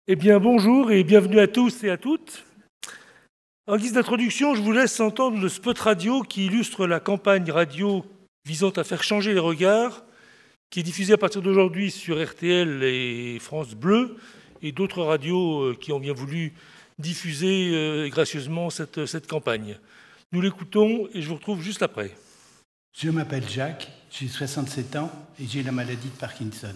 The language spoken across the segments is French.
Eh bien, bonjour et bienvenue à tous et à toutes. En guise d'introduction, je vous laisse entendre le spot radio qui illustre la campagne radio visant à faire changer les regards, qui est diffusée à partir d'aujourd'hui sur RTL et France Bleu, et d'autres radios qui ont bien voulu diffuser gracieusement cette campagne. Nous l'écoutons et je vous retrouve juste après. Je m'appelle Jacques, j'ai 67 ans et j'ai la maladie de Parkinson.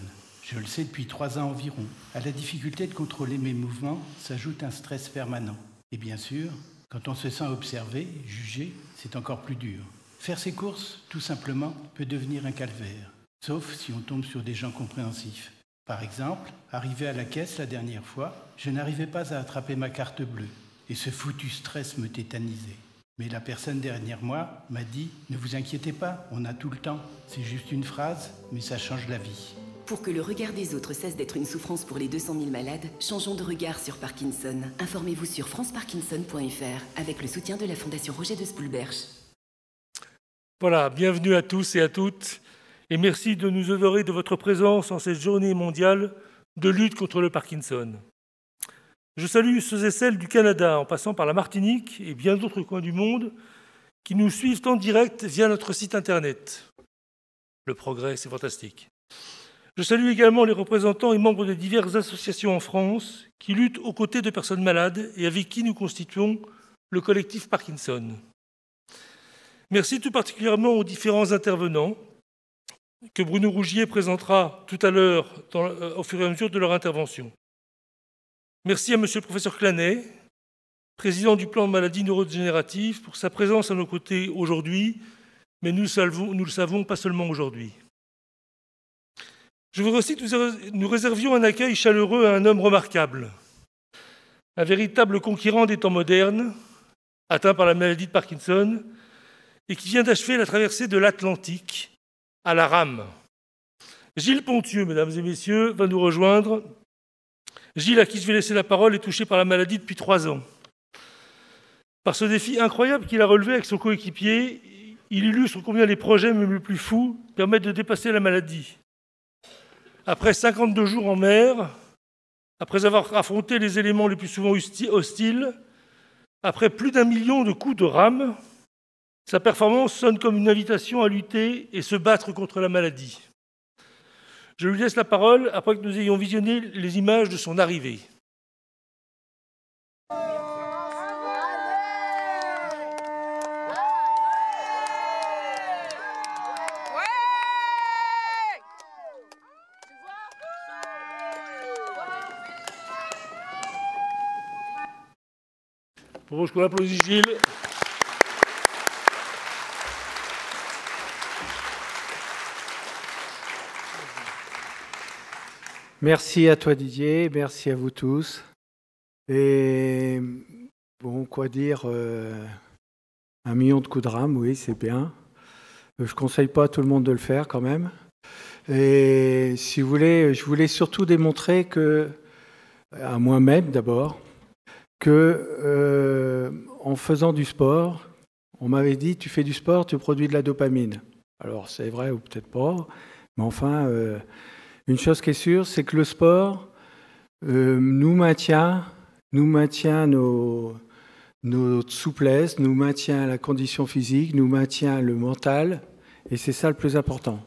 Je le sais depuis 3 ans environ. À la difficulté de contrôler mes mouvements s'ajoute un stress permanent. Et bien sûr, quand on se sent observé, jugé, c'est encore plus dur. Faire ses courses, tout simplement, peut devenir un calvaire. Sauf si on tombe sur des gens compréhensifs. Par exemple, arrivé à la caisse la dernière fois, je n'arrivais pas à attraper ma carte bleue. Et ce foutu stress me tétanisait. Mais la personne derrière moi m'a dit « Ne vous inquiétez pas, on a tout le temps. C'est juste une phrase, mais ça change la vie. » Pour que le regard des autres cesse d'être une souffrance pour les 200 000 malades, changeons de regard sur Parkinson. Informez-vous sur franceparkinson.fr avec le soutien de la Fondation Roger de Spoelberch. Voilà, bienvenue à tous et à toutes, et merci de nous honorer de votre présence en cette journée mondiale de lutte contre le Parkinson. Je salue ceux et celles du Canada, en passant par la Martinique et bien d'autres coins du monde, qui nous suivent en direct via notre site internet. Le progrès, c'est fantastique. Je salue également les représentants et membres des diverses associations en France qui luttent aux côtés de personnes malades et avec qui nous constituons le collectif Parkinson. Merci tout particulièrement aux différents intervenants que Bruno Rougier présentera tout à l'heure au fur et à mesure de leur intervention. Merci à monsieur le professeur Clanet, président du plan de maladies neurodégénératives, pour sa présence à nos côtés aujourd'hui, mais nous le savons pas seulement aujourd'hui. Je voudrais aussi que nous réservions un accueil chaleureux à un homme remarquable, un véritable conquérant des temps modernes, atteint par la maladie de Parkinson, et qui vient d'achever la traversée de l'Atlantique à la rame. Gilles Pontieux, mesdames et messieurs, va nous rejoindre. Gilles, à qui je vais laisser la parole, est touché par la maladie depuis 3 ans. Par ce défi incroyable qu'il a relevé avec son coéquipier, il illustre combien les projets, même les plus fous, permettent de dépasser la maladie. Après 52 jours en mer, après avoir affronté les éléments les plus souvent hostiles, après plus d'1 million de coups de rame, sa performance sonne comme une invitation à lutter et se battre contre la maladie. Je lui laisse la parole après que nous ayons visionné les images de son arrivée. Pour qu'on applaudisse Gilles. Merci à toi Didier, merci à vous tous. Et bon, quoi dire, 1 million de coups de rame, oui, c'est bien. Je ne conseille pas à tout le monde de le faire quand même. Et si vous voulez, je voulais surtout démontrer que, à moi-même d'abord, que en faisant du sport, on m'avait dit tu fais du sport, tu produis de la dopamine. Alors c'est vrai ou peut-être pas, mais enfin, une chose qui est sûre, c'est que le sport nous maintient notre souplesse, nous maintient la condition physique, nous maintient le mental, et c'est ça le plus important.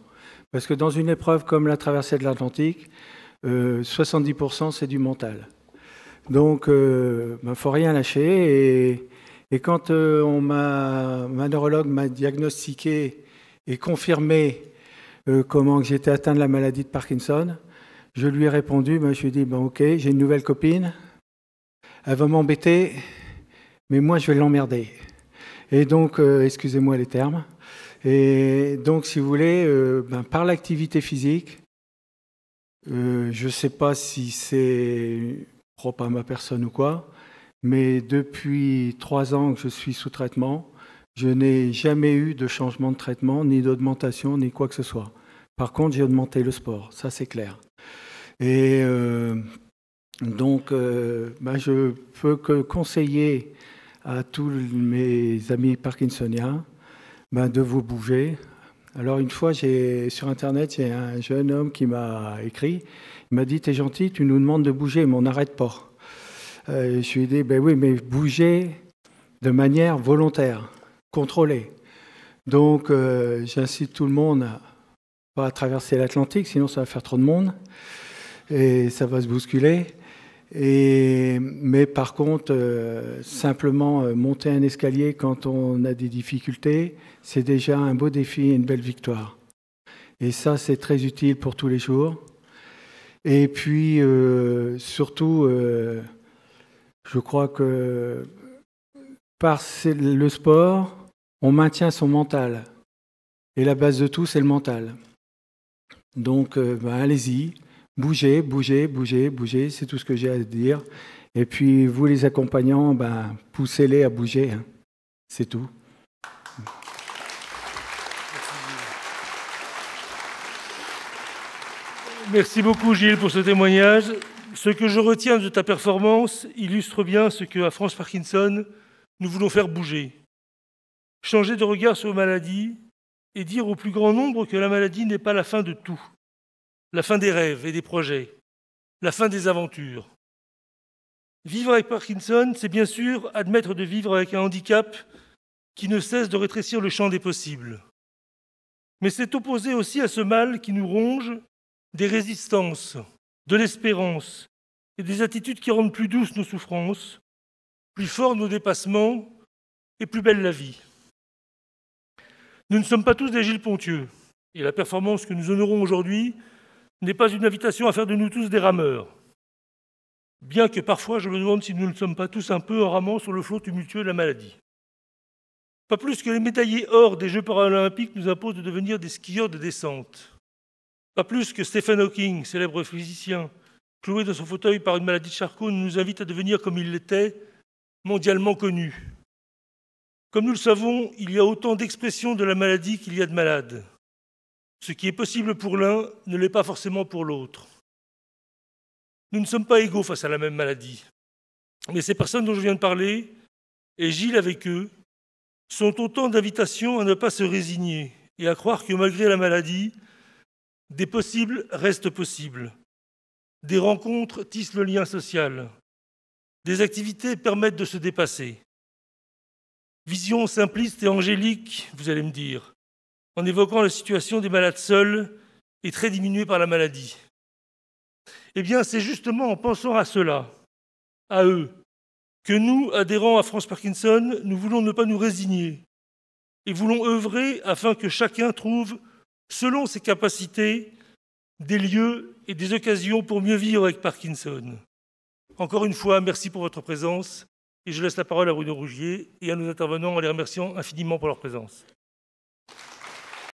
Parce que dans une épreuve comme la traversée de l'Atlantique, 70% c'est du mental. Donc, faut rien lâcher. Et quand ma neurologue m'a diagnostiqué et confirmé comment j'étais atteint de la maladie de Parkinson, je lui ai répondu, je lui ai dit, ok, j'ai une nouvelle copine, elle va m'embêter, mais moi je vais l'emmerder. Et donc, excusez-moi les termes, et donc si vous voulez, par l'activité physique, je ne sais pas si c'est propre à ma personne ou quoi, mais depuis 3 ans que je suis sous traitement, je n'ai jamais eu de changement de traitement, ni d'augmentation, ni quoi que ce soit. Par contre, j'ai augmenté le sport, ça c'est clair. Et donc, je peux que conseiller à tous mes amis parkinsoniens de vous bouger, Alors une fois, sur Internet, j'ai un jeune homme qui m'a écrit. Il m'a dit, t'es gentil, tu nous demandes de bouger, mais on n'arrête pas. Je lui ai dit, ben oui, mais bouger de manière volontaire, contrôlée. Donc j'incite tout le monde à pas traverser l'Atlantique, sinon ça va faire trop de monde et ça va se bousculer. Mais par contre, simplement monter un escalier quand on a des difficultés, c'est déjà un beau défi et une belle victoire. Et ça, c'est très utile pour tous les jours. Et puis, surtout, je crois que par le sport, on maintient son mental. Et la base de tout, c'est le mental. Donc, allez-y. Bougez, bougez, bougez, bougez, c'est tout ce que j'ai à dire. Et puis, vous les accompagnants, poussez-les à bouger. Hein. C'est tout. Merci beaucoup, Gilles, pour ce témoignage. Ce que je retiens de ta performance illustre bien ce qu'à France Parkinson, nous voulons faire bouger. Changer de regard sur la maladie et dire au plus grand nombre que la maladie n'est pas la fin de tout. La fin des rêves et des projets, la fin des aventures. Vivre avec Parkinson, c'est bien sûr admettre de vivre avec un handicap qui ne cesse de rétrécir le champ des possibles. Mais c'est opposer aussi à ce mal qui nous ronge des résistances, de l'espérance et des attitudes qui rendent plus douces nos souffrances, plus forts nos dépassements et plus belle la vie. Nous ne sommes pas tous des Gilles Pontieux, et la performance que nous honorons aujourd'hui n'est pas une invitation à faire de nous tous des rameurs. Bien que parfois je me demande si nous ne sommes pas tous un peu en ramant sur le flot tumultueux de la maladie. Pas plus que les médaillés or des Jeux paralympiques nous imposent de devenir des skieurs de descente. Pas plus que Stephen Hawking, célèbre physicien, cloué dans son fauteuil par une maladie de Charcot, nous invite à devenir comme il l'était, mondialement connu. Comme nous le savons, il y a autant d'expressions de la maladie qu'il y a de malades. Ce qui est possible pour l'un ne l'est pas forcément pour l'autre. Nous ne sommes pas égaux face à la même maladie. Mais ces personnes dont je viens de parler, et Gilles avec eux, sont autant d'invitations à ne pas se résigner et à croire que malgré la maladie, des possibles restent possibles. Des rencontres tissent le lien social. Des activités permettent de se dépasser. Vision simpliste et angélique, vous allez me dire, en évoquant la situation des malades seuls et très diminués par la maladie. Eh bien, c'est justement en pensant à cela, à eux, que nous, adhérents à France Parkinson, nous voulons ne pas nous résigner et voulons œuvrer afin que chacun trouve, selon ses capacités, des lieux et des occasions pour mieux vivre avec Parkinson. Encore une fois, merci pour votre présence et je laisse la parole à Bruno Rougier et à nos intervenants en les remerciant infiniment pour leur présence.